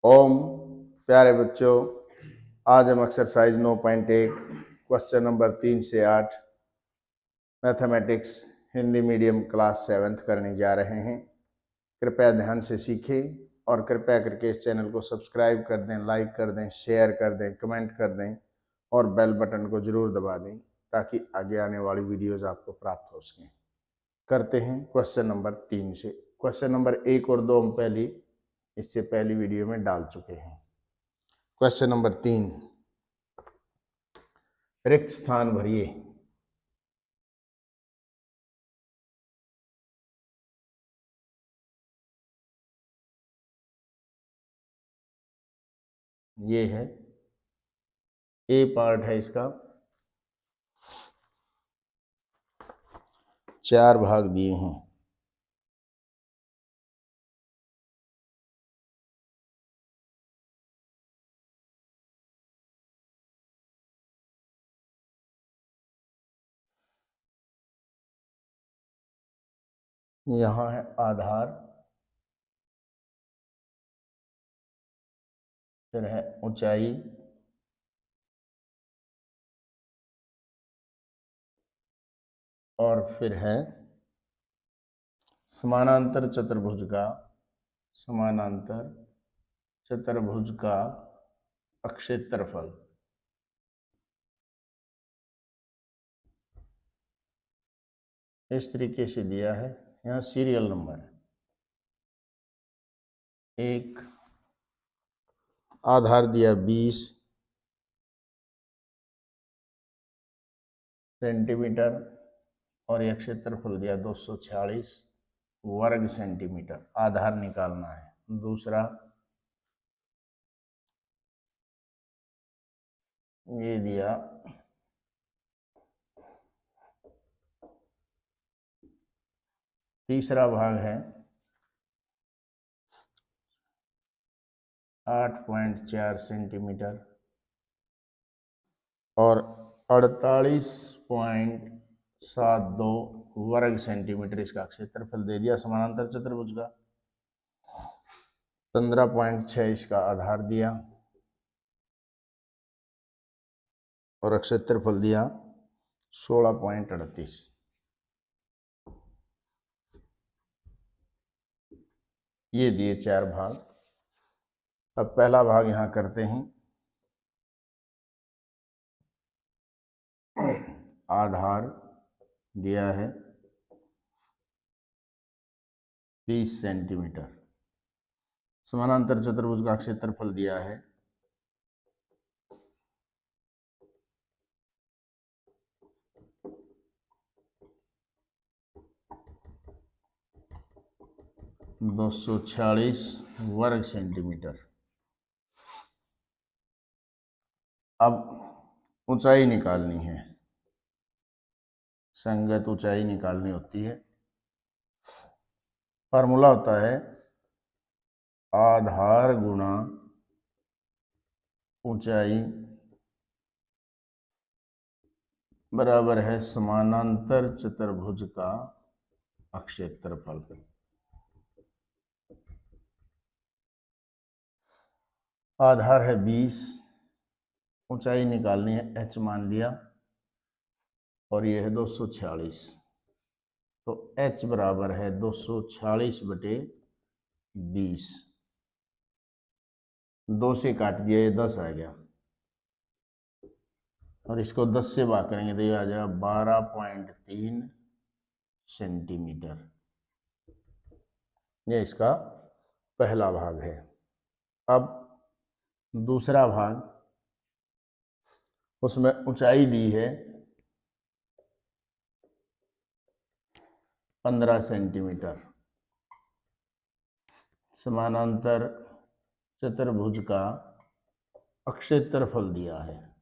ओम। प्यारे बच्चों, आज हम एक्सरसाइज 9.1 क्वेश्चन नंबर 3 से 8 mathematics Hindi medium class 7th करने जा रहे हैं। कृपया ध्यान से सीखें और कृपया करके इस चैनल को सब्सक्राइब कर दें, लाइक कर दें, शेयर कर दें, कमेंट कर दें और बेल बटन को जरूर दबा दें ताकि आगे आने वाली वीडियोस आपको प्राप्त हो सकें। करते हैं क्वेश्चन नंबर 3 से। क्वेश्चन नंबर 1 और 2 हम इससे पहली वीडियो में डाल चुके हैं। क्वेश्चन नंबर 3, रिक्त स्थान भरिए। ये है ए पार्ट है, इसका 4 भाग दिए हैं। यहाँ है आधार, फिर है ऊंचाई, और फिर है समानांतर चतुर्भुज का अक्षेत्रफल। इस तरीके से दिया है। यहाँ सीरियल नंबर है। एक आधार दिया 20 सेंटीमीटर और यह क्षेत्रफल दिया 246 वर्ग सेंटीमीटर। आधार निकालना है। दूसरा ये दिया तीसरा भाग है 8.4 सेंटीमीटर और 48.72 वर्ग सेंटीमीटर इसका क्षेत्रफल दे दिया। समानांतर चतुर्भुज का 15.6 इसका आधार दिया और क्षेत्रफल दिया 16.38। ये दिए 4 भाग। अब पहला भाग यहां करते हैं। आधार दिया है 30 सेंटीमीटर। समानांतर चतुर्भुज का क्षेत्रफल दिया है 246 वर्ग सेंटीमीटर। अब ऊंचाई निकालनी है। संगत ऊंचाई निकालनी होती है। फार्मूला होता है आधार गुणा ऊंचाई बराबर है समानांतर चतुर्भुज का अक्षेत्रफल। आधार है 20, ऊंचाई निकालनी है h मान लिया और ये है 246। तो h बराबर है 246/20। 2 से काट दिया, ये 10 आ गया और इसको 10 से भाग करेंगे तो ये आ जाएगा 12.3 सेंटीमीटर। ये इसका पहला भाग है। अब दूसरा भाग, उसमें ऊंचाई दी है 15 सेंटीमीटर। समानांतर चतुर्भुज का अक्षेत्रफल दिया है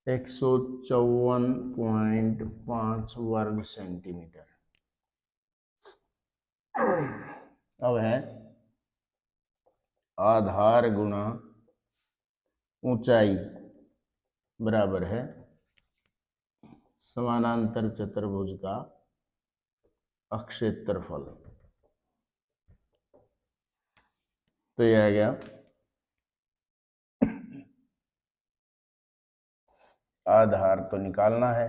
154.5 वर्ग सेंटीमीटर। अब है आधार गुणा ऊंचाई बराबर है समानांतर चतुर्भुज का अक्षेत्रफल। तो ये आ गया आधार तो निकालना है,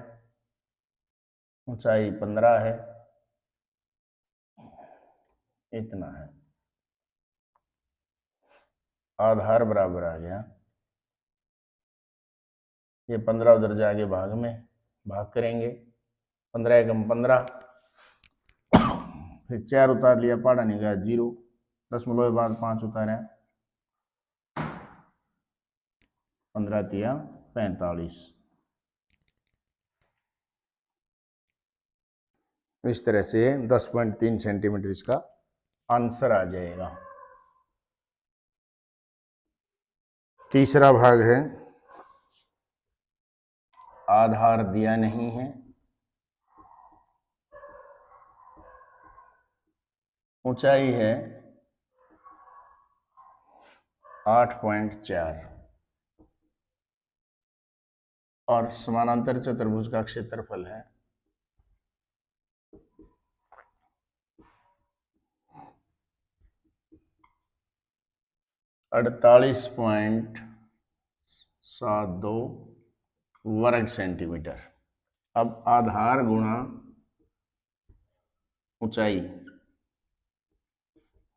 ऊंचाई 15 है, इतना है। आधार बराबर आ गया, ये 15 उधर जाके भाग में भाग करेंगे, 15 एकम 15, फिर 4 उतार लिया, पहाड़ा नहीं गया 0, 0.5 उतारे, 15 तिया 45। इस तरह से 10.3 सेंटीमीटर इसका आंसर आ जाएगा। तीसरा भाग है, आधार दिया नहीं है, ऊंचाई है 8.4 और समानांतर चतुर्भुज का क्षेत्रफल है 48.72 वर्ग सेंटीमीटर। अब आधार गुणा ऊंचाई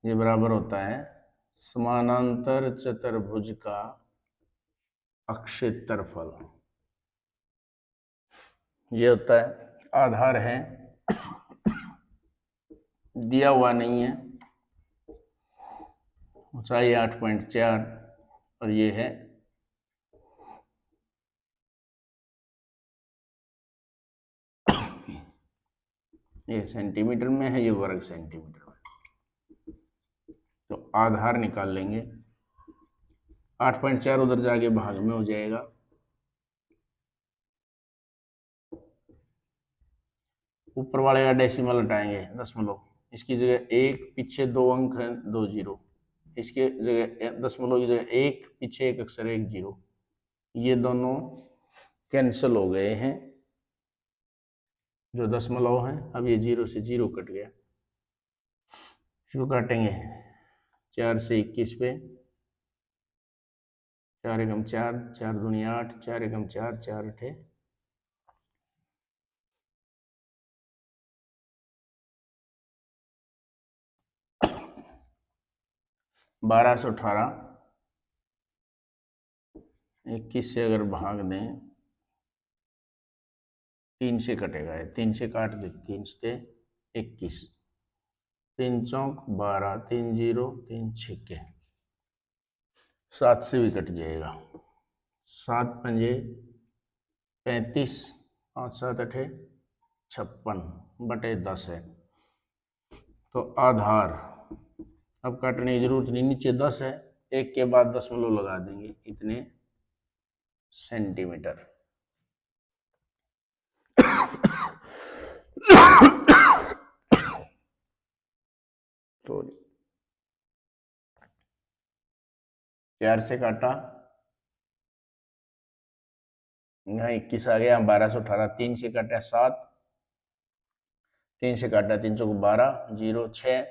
ये बराबर होता है समानांतर चतुर्भुज का क्षेत्रफल। ये होता है, आधार है, दिया हुआ नहीं है, ऊंचाई 8.4 और ये है ये सेंटीमीटर में है, ये वर्ग सेंटीमीटर में। तो आधार निकाल लेंगे, 8.4 उधर जाके भाग में हो जाएगा, ऊपर वाले का डेसिमल हटाएंगे दशमलव, इसकी जगह 1, पीछे 2 अंक हैं 2 जीरो, इसके जगह दशमलव की जगह 1, पीछे 1 अक्षर 1 जीरो, ये दोनों कैंसिल हो गए हैं, जो दशमलव है। अब ये 0 से 0 कट गया, इसको काटेंगे 4 से 21 पे, 4 एकम 4, 4 दूनी 8, 4 एकम 4, 4 अठे 1218, 21 से अगर भाग दें 3 से कटेगा, 3 से काट दे, 3 से 21, 3 चौक 12, 3 जीरो 3 छिक्के, 7 से भी कट जाएगा, 7 पंजे 35, 5 7 अठे 56 बटे 10 है। तो आधार अब काटने की जरूरत नहीं, नीचे 10 है, 1 के बाद दशमलव लगा देंगे, इतने सेंटीमीटर। तो 4 से काटा, यहाँ 21 आ गया, 1218, 3 से काटा 7, 3 से काटा 3 चौक 12, 0 6,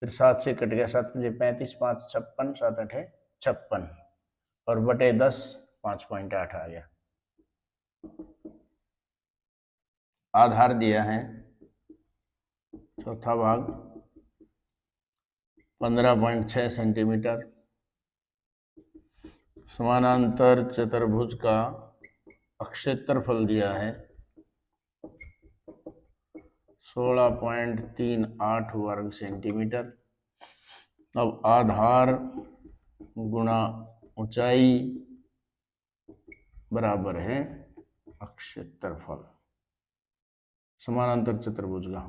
फिर 7 से कट गया, 7 मुझे 35, 5 56, 7 अठे 56 और बटे 10 5.8 आ गया। आधार दिया है, चौथा भाग 15.6 सेंटीमीटर, समानांतर चतुर्भुज का क्षेत्रफल दिया है 16.38 वर्ग सेंटीमीटर। अब आधार गुणा ऊंचाई बराबर है क्षेत्रफल समानांतर चतुर्भुज का।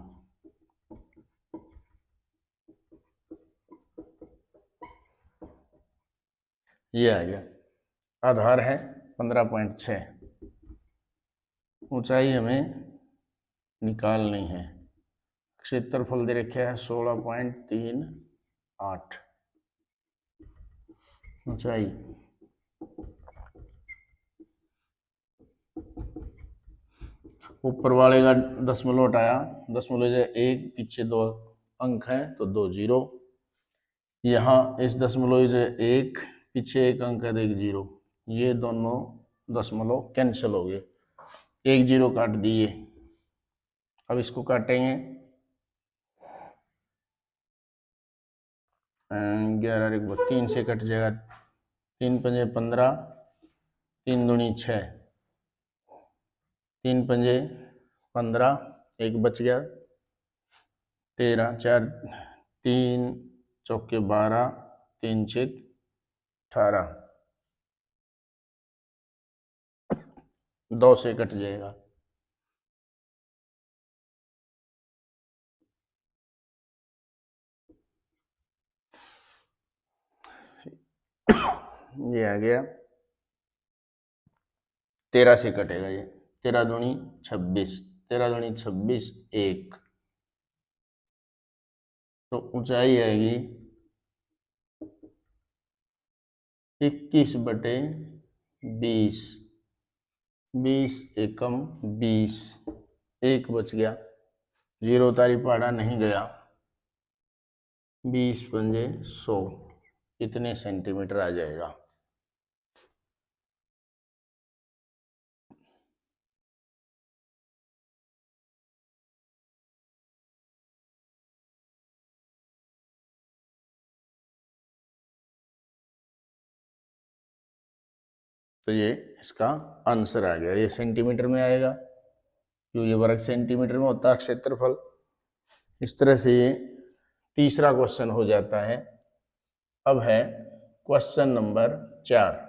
ये आ गया, आधार है 15.6, ऊंचाई हमें निकालनी है, क्षेत्रफल दे रखा है 16.38, ऊंचाई ऊपर वाले का दशमलव हटाया, दशमलव 1, पीछे 2 अंक हैं तो 2 जीरो, यहाँ इस दशमलव से एक पीछे एक अंक है, एक जीरो, ये दोनों दशमलव कैंसिल हो गए, एक जीरो काट दिए। अब इसको काटेंगे, 11 एक 3 से कट जाएगा, 3 पंजे 15, 3 दूनी 6, 3 पंजे 15, एक बच गया 13, 4 3 चौके 12, 3 छेक 18, 2 से कट जाएगा। ये आ गया, 13 से कटेगा ये, 13 दूनी 26, 13 दूनी 26 1, तो ऊंचाई आएगी 21/20, 20 एकम 20, एक बच गया, जीरो तारी पहाड़ा नहीं गया, 20 पंजे 100, कितने सेंटीमीटर आ जाएगा। तो ये इसका आंसर आ गया, ये सेंटीमीटर में आएगा क्योंकि ये वर्ग सेंटीमीटर में होता है क्षेत्रफल। इस तरह से ये तीसरा क्वेश्चन हो जाता है। अब है क्वेश्चन नंबर 4।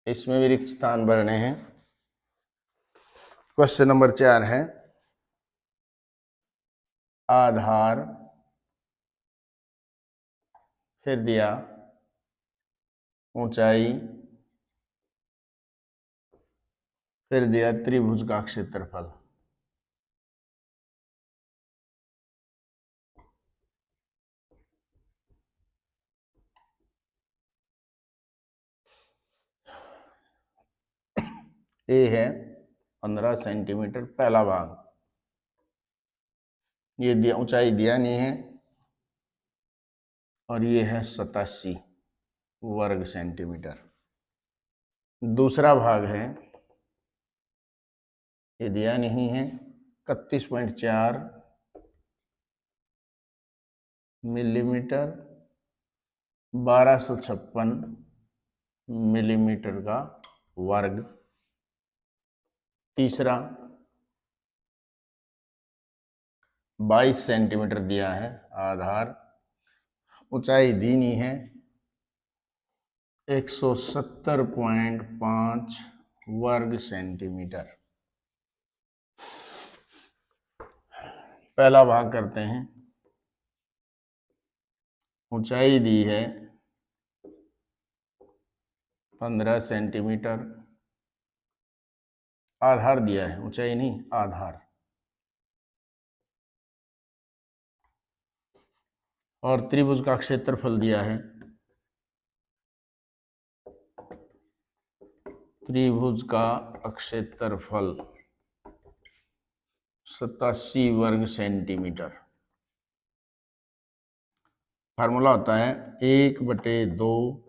इसमें भी रिक्त स्थान भरने हैं। क्वेश्चन नंबर 4 है, आधार, फिर दिया ऊंचाई, फिर दिया त्रिभुज का क्षेत्रफल। ए है 15 सेंटीमीटर पहला भाग, ये दिया ऊंचाई दिया नहीं है, और ये है 87 वर्ग सेंटीमीटर। दूसरा भाग है, ये दिया नहीं है, 31.4 मिलीमीटर, 1256 मिलीमीटर का वर्ग। तीसरा 22 सेंटीमीटर दिया है आधार, ऊंचाई दी नहीं है, 170.5 वर्ग सेंटीमीटर। पहला भाग करते हैं। ऊंचाई दी है 15 सेंटीमीटर, आधार दिया है, ऊंचाई नहीं आधार, और त्रिभुज का क्षेत्रफल दिया है, त्रिभुज का क्षेत्रफल 87 वर्ग सेंटीमीटर। फार्मूला होता है 1/2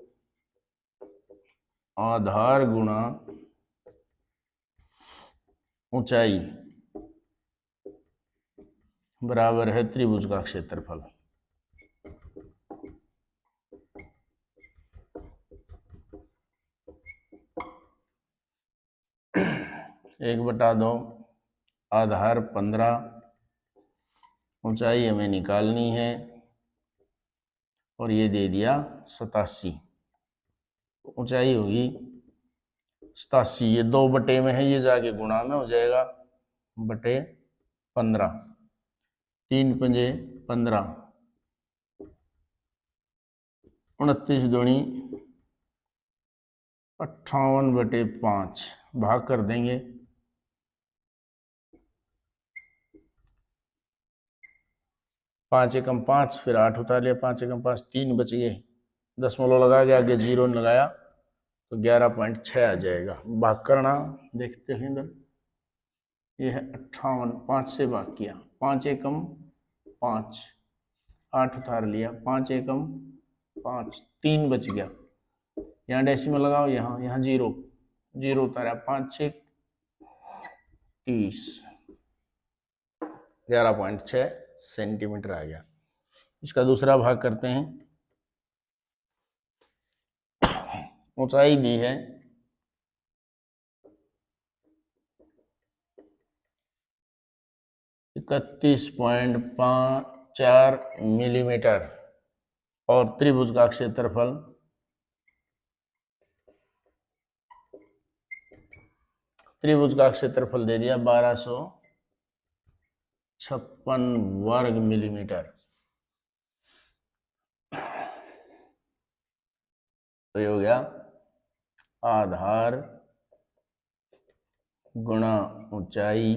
आधार गुणा ऊंचाई बराबर है त्रिभुज का क्षेत्रफल। एक बटा 2 आधार 15, ऊंचाई हमें निकालनी है, और ये दे दिया 87, ऊंचाई होगी 87, ये 2 बटे में है, ये जाके गुणा में हो जाएगा, बटे 15, 3 पंजे 15, 29 दूनी 58/5, भाग कर देंगे, 5 एकम 5, फिर 8 उतार लिया, 5 एकम 5, 3 बच गए, दशमलव लगा के आगे 0 लगाया तो 11.6 आ जाएगा। भाग करना देखते हैं इधर, ये है 58, 5 से भाग किया, 5 एकम 5, 8 उतार लिया, 5 एकम 5, 3 बच गया, यहाँ डेसिमल लगाओ, यहाँ 0 उतारा, 5 6 30, 11.6 सेंटीमीटर आ गया। इसका दूसरा भाग करते हैं। ऊंचाई दी है 31.4 मिलीमीटर और त्रिभुज का क्षेत्रफल 1256 वर्ग मिलीमीटर। तो ये हो गया आधार गुणा ऊंचाई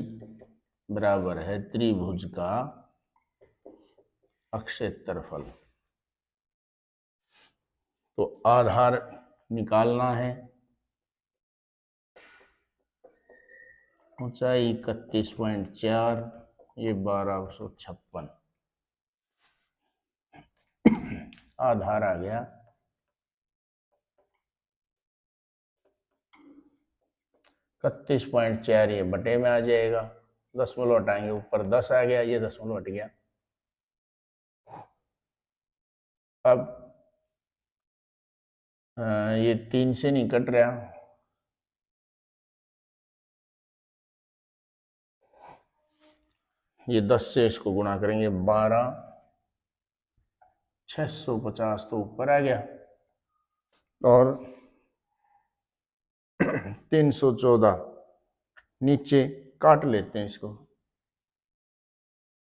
बराबर है त्रिभुज का क्षेत्रफल। तो आधार निकालना है, ऊंचाई 31.4, ये 1256, आधार आ गया 31.4, ये बटे में आ जाएगा, दशमलव हटाएंगे, ऊपर 10 आ गया, ये दशमलव हट गया। अब ये 3 से नहीं कट रहा, ये 10 से इसको गुणा करेंगे, 12 650 तो ऊपर आ गया, और 314 नीचे काट लेते हैं इसको,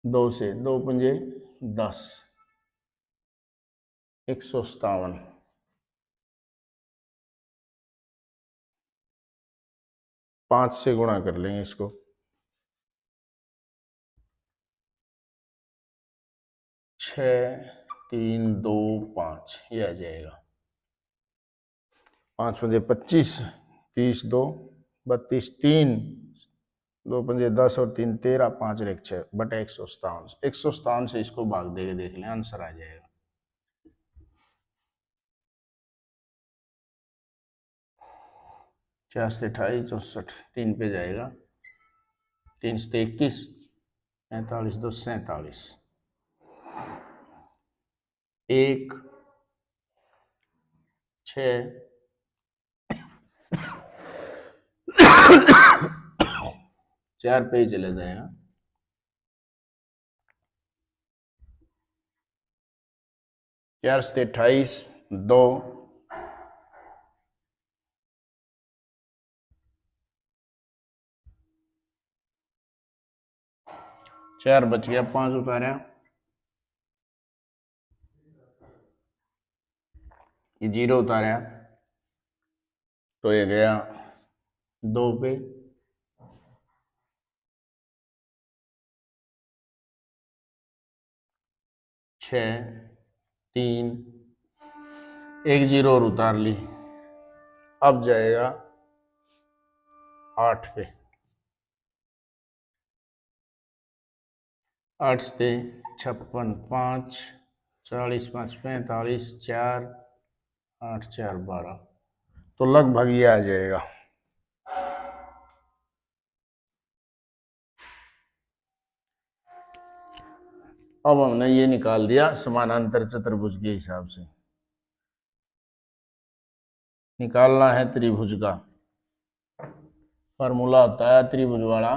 2 से, 2 पंजे 10, 157, 5 से गुणा कर लेंगे इसको, 6 3 2 5, ये आ जाएगा, 5 पंजे 25, 30 2 32, 3 2 पंजे 10 और 3 13, 5 और 1 6 बटे 157, 157 से इसको भाग देके देख लें, आंसर आ जाएगा। चार से 28 64, 3 पे जाएगा, 3 से 21, 45 2 47, 1 6 4 पे ही चले जाएगा, 4 से 28 2, 4 बच गया, 5 उतारा, ये 0 उतारा तो ये गया 2 पे, 6 3, 1 0 और उतार ली, अब जाएगा 8 पे, 8 से 56 5, 40 5 45, 4 8 4 12, तो लगभग ये आ जाएगा। अब हमने ये निकाल दिया समानांतर चतुर्भुज के हिसाब से। निकालना है त्रिभुज का, फॉर्मूला होता है त्रिभुज वाला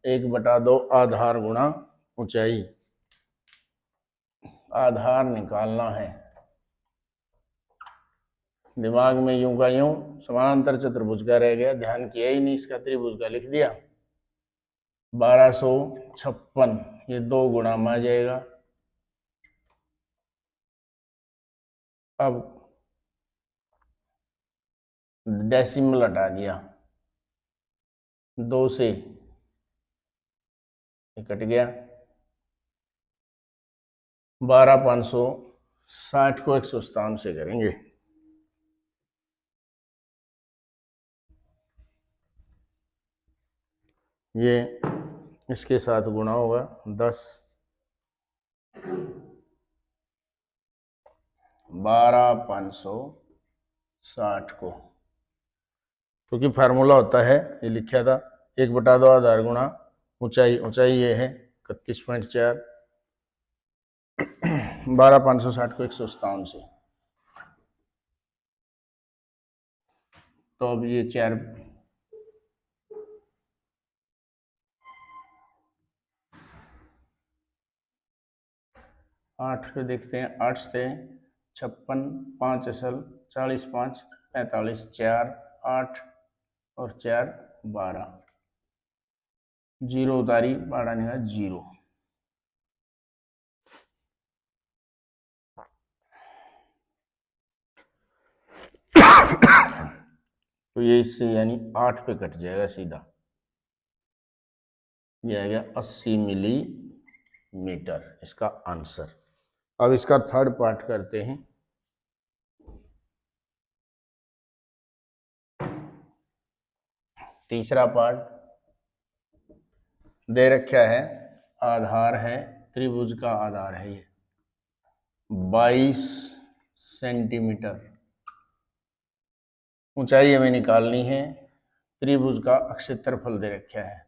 1/2 आधार गुणा ऊंचाई। आधार निकालना है, दिमाग में यूं का यूं समानांतर चतुर्भुज का रह गया, ध्यान किया ही नहीं, इसका त्रिभुज का लिख दिया। 1256 ये 2 गुणा में आ जाएगा। अब डेसिमल हटा दिया, 2 से कट गया, 12,560 को 157 से करेंगे। ये इसके साथ गुणा होगा 10, 12,560 को, क्योंकि फार्मूला होता है, ये लिखा था 1/2 आधार गुणा ऊंचाई, ऊंचाई ये है 31.4, 12,560 को 157 से, तो अब ये 4 8 पे देखते हैं, 8 से 56, 5 असल 40, 5 45, 4 8 और 4 12, 0 उतारी, 12 निकाला 0। तो ये इससे यानी 8 पे कट जाएगा सीधा, ये आ गया 80 मिलीमीटर इसका आंसर। अब इसका थर्ड पार्ट करते हैं। तीसरा पार्ट दे रखा है, आधार है, त्रिभुज का आधार है ये 22 सेंटीमीटर, ऊंचाई हमें निकालनी है, त्रिभुज का क्षेत्रफल दे रखा है,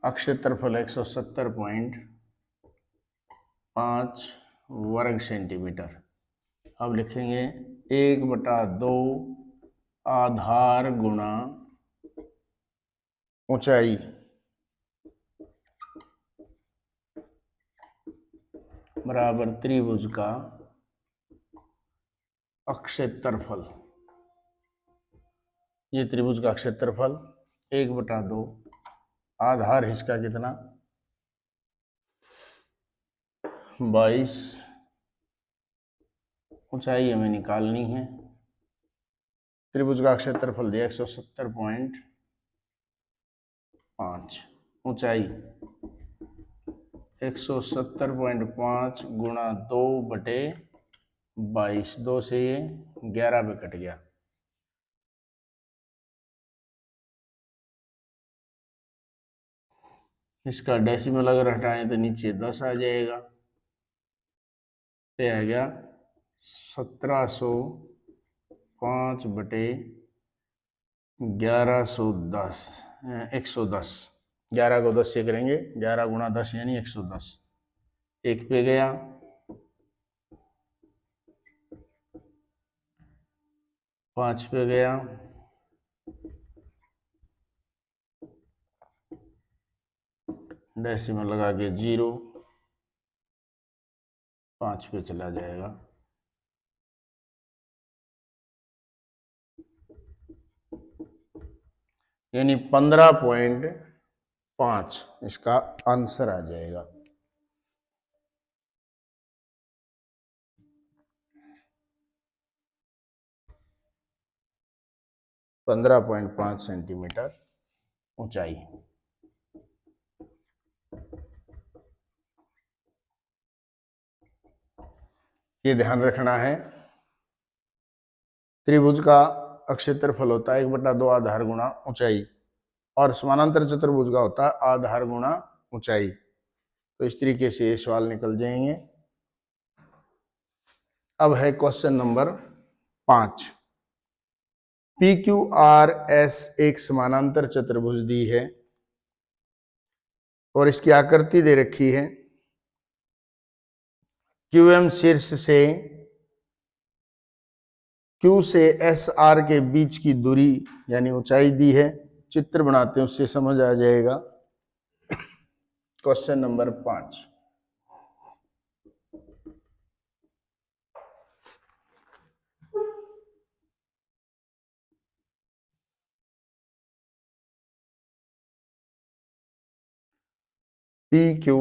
क्षेत्रफल 170.5 वर्ग सेंटीमीटर। अब लिखेंगे 1/2 आधार गुणा ऊंचाई बराबर त्रिभुज का क्षेत्रफल। ये त्रिभुज का क्षेत्रफल 1/2, आधार इसका कितना 22, ऊंचाई हमें निकालनी है, त्रिभुज का क्षेत्रफल दिया 170.5, ऊंचाई 170.5 गुणा 2/22, 2 से ये 11 पे कट गया, इसका डेसिमल अगर हटाएं तो नीचे 10 आ जाएगा, ये आ गया 1705/1110, 110, 11 को 10 से करेंगे, 11 गुणा 10 यानी 110, 1 पे गया, 5 पे गया, 0 लगा के 0, 5 पे चला जाएगा, यानी 15.5 इसका आंसर आ जाएगा। पंद्रह 15.5 सेंटीमीटर ऊंचाई। ये ध्यान रखना है, त्रिभुज का क्षेत्रफल होता है 1/2 आधार गुणा ऊंचाई, और समानांतर चतुर्भुज का होता है आधार गुणा ऊंचाई। तो इस तरीके से ये सवाल निकल जाएंगे। अब है question number 5। P Q R S एक समानांतर चतुर्भुज दी है और इसकी आकृति दे रखी है, क्यू एम शीर्ष से क्यू से एस आर के बीच की दूरी यानी ऊंचाई दी है, चित्र बनाते हैं उससे समझ आ जाएगा। Question number 5। P Q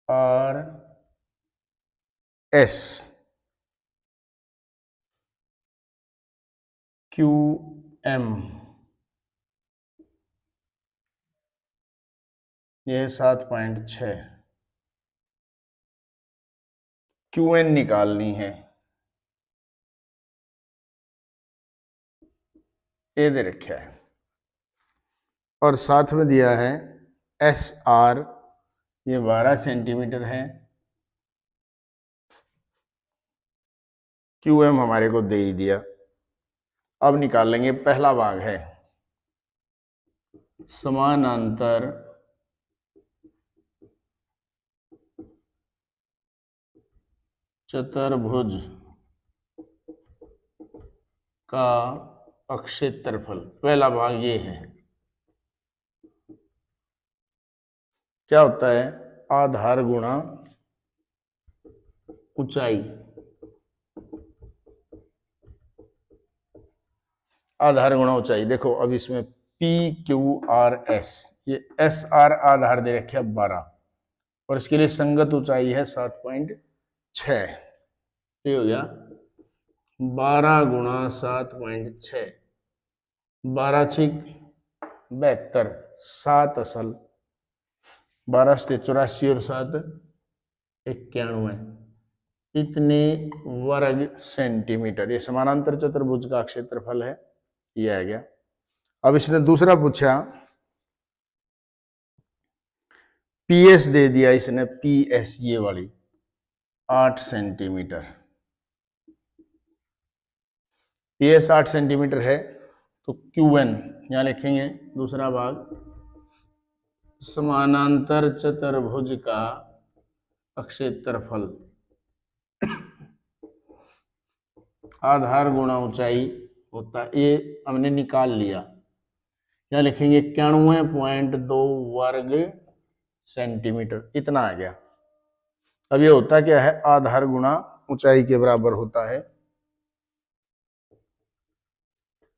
R S Q M ये 7.6। QN निकालनी है, ये दे रखा है, और साथ में दिया है SR, ये 12 सेंटीमीटर है। QM हमारे को दे ही दिया। अब निकाल लेंगे, पहला भाग है समानांतर चतुर्भुज का अक्षेत्रफल। पहला भाग ये है, क्या होता है, आधार गुणा ऊंचाई। आधार गुणा ऊंचाई, देखो अब इसमें PQRS, ये SR आधार दे रखे 12, और इसके लिए संगत ऊंचाई है 7.6। ये हो गया 12 गुणा 7.6, 12 छिक 72, 7 असल, 12 से 84 और 7 91, इतने वर्ग सेंटीमीटर। ये समानांतर चतुर्भुज का क्षेत्रफल है, ये आ गया। अब इसने दूसरा पूछा, PS दे दिया इसने, PS ये वाली 8 सेंटीमीटर। PS 8 सेंटीमीटर है, तो QN यहां लिखेंगे दूसरा भाग, समानांतर चतुर्भुज का क्षेत्रफल आधार गुणा ऊंचाई होता, ये हमने निकाल लिया। यहाँ लिखेंगे 91.2 वर्ग सेंटीमीटर, इतना आ गया। अब ये होता क्या है, आधार गुणा ऊंचाई के बराबर होता है,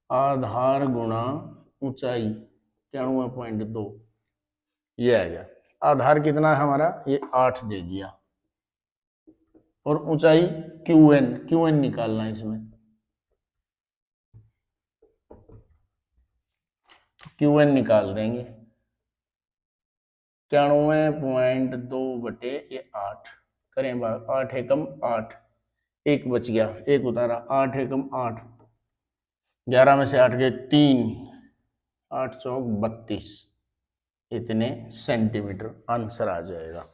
आधार गुणा ऊंचाई 91.2, ये आ गया। आधार कितना है हमारा, ये 8 दे दिया, और ऊंचाई QN निकालना है इसमें। QN निकाल देंगे, 91.2 बटे ये 8, करें बात, 8 एकम 8, एक बच गया, एक उतारा, 8 एकम 8, 11 में से 8 गए 3, 8 चौक 32, इतने सेंटीमीटर आंसर आ जाएगा।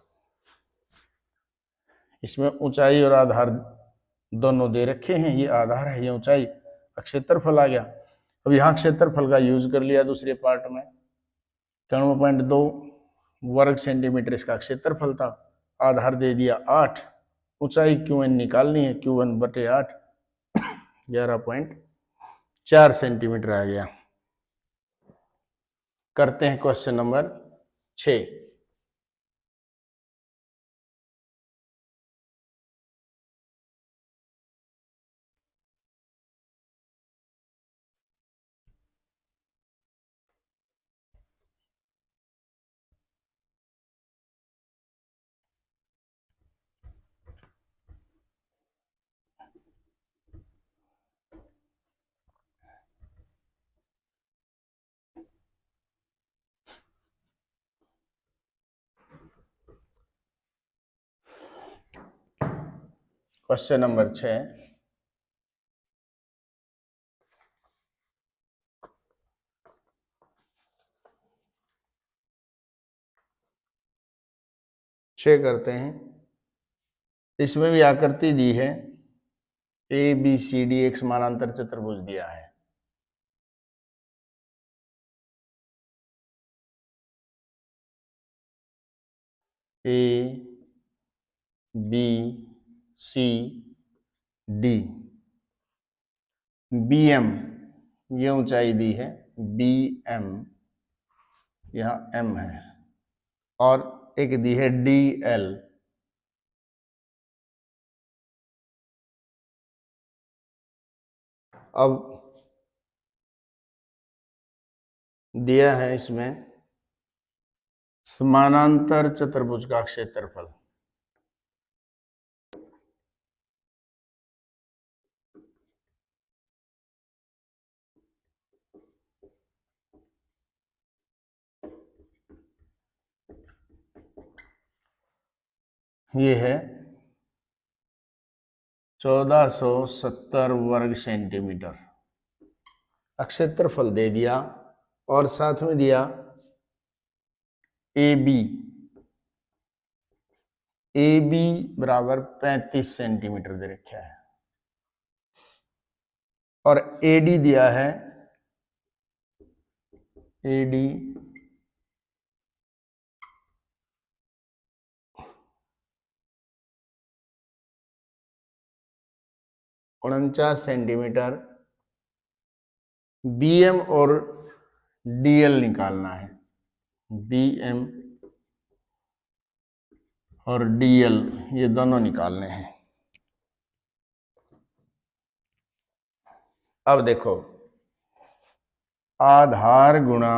इसमें ऊंचाई और आधार दोनों दे रखे हैं, ये आधार है, ये ऊंचाई, क्षेत्रफल आ गया। अब यहां क्षेत्रफल का यूज कर लिया दूसरे पार्ट में, 91.2 वर्ग सेंटीमीटर इसका क्षेत्रफल था, आधार दे दिया 8, ऊंचाई QN निकालनी है, QN बटे 8, 11.4 सेंटीमीटर आ गया। करते हैं क्वेश्चन नंबर 6। क्वेश्चन नंबर 6, करते हैं। इसमें भी आकृति दी है, ABCD एक समानांतर चतुर्भुज दिया है। ABCD, BM ये ऊंचाई दी है, BM यहां M है, और एक दी है DL। अब दिया है इसमें समानांतर चतुर्भुज का क्षेत्रफल। ये है 1470 वर्ग सेंटीमीटर। क्षेत्रफल दे दिया और साथ में दिया ए बी बराबर 35 सेंटीमीटर दे रखा है और एडी दिया है एडी 49 सेंटीमीटर। बीएम और डीएल निकालना है, बीएम और डीएल ये दोनों निकालने हैं। अब देखो, आधार गुणा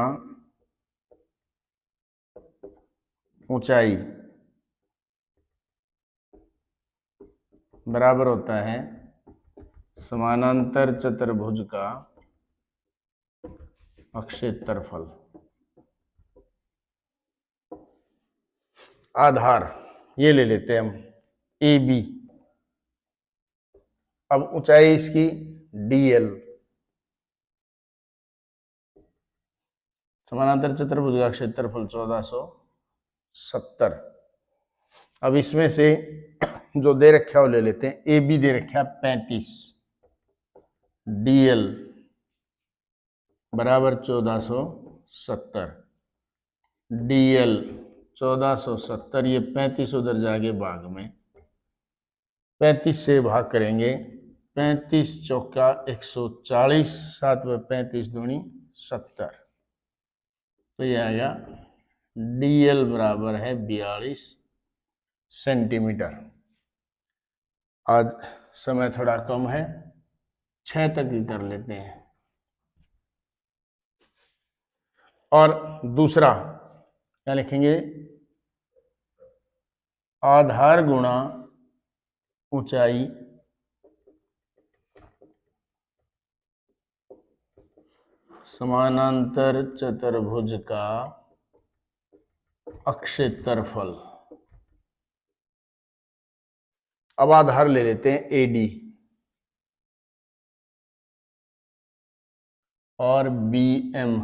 ऊंचाई बराबर होता है समानांतर चतुर्भुज का क्षेत्रफल। आधार ये ले लेते हैं हम ए बी, अब ऊंचाई इसकी डीएल। समानांतर चतुर्भुज का क्षेत्रफल 1470। अब इसमें से जो दे रखा है वो ले लेते हैं। ए बी दे रखा है 35, डीएल बराबर 1470, डीएल 1470, ये 35 उधर जाके भाग में 35 से भाग करेंगे, 35 चौका 140, 7 में 35 दूनी 70, तो ये आएगा डीएल बराबर है 42 सेंटीमीटर। आज समय थोड़ा कम है, 6 तक ही कर लेते हैं। और दूसरा क्या लिखेंगे, आधार गुणा ऊंचाई समानांतर चतुर्भुज का क्षेत्रफल। अब आधार ले लेते हैं एडी और बीएम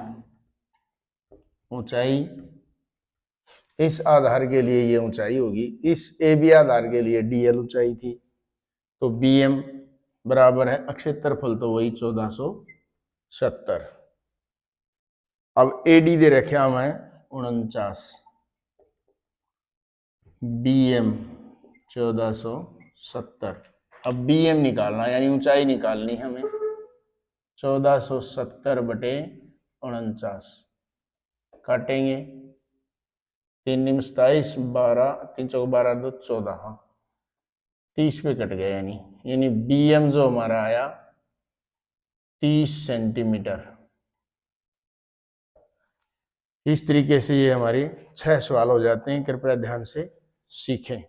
ऊंचाई। इस आधार के लिए ये ऊंचाई होगी, इस ए बी आधार के लिए डीएल ऊंचाई थी, तो बीएम बराबर है क्षेत्रफल तो वही 1470। अब एडी दे रखे हमें 49, बीएम 1470। अब बीएम निकालना यानी ऊंचाई निकालनी हमें, 1470 बटे 49 काटेंगे, 3 निम 27, 12 3 चौक 12 2 14, हाँ 30 पे कट गया, यानी बीएम जो हमारा आया 30 सेंटीमीटर। इस तरीके से ये हमारे 6 सवाल हो जाते हैं। कृपया ध्यान से सीखें।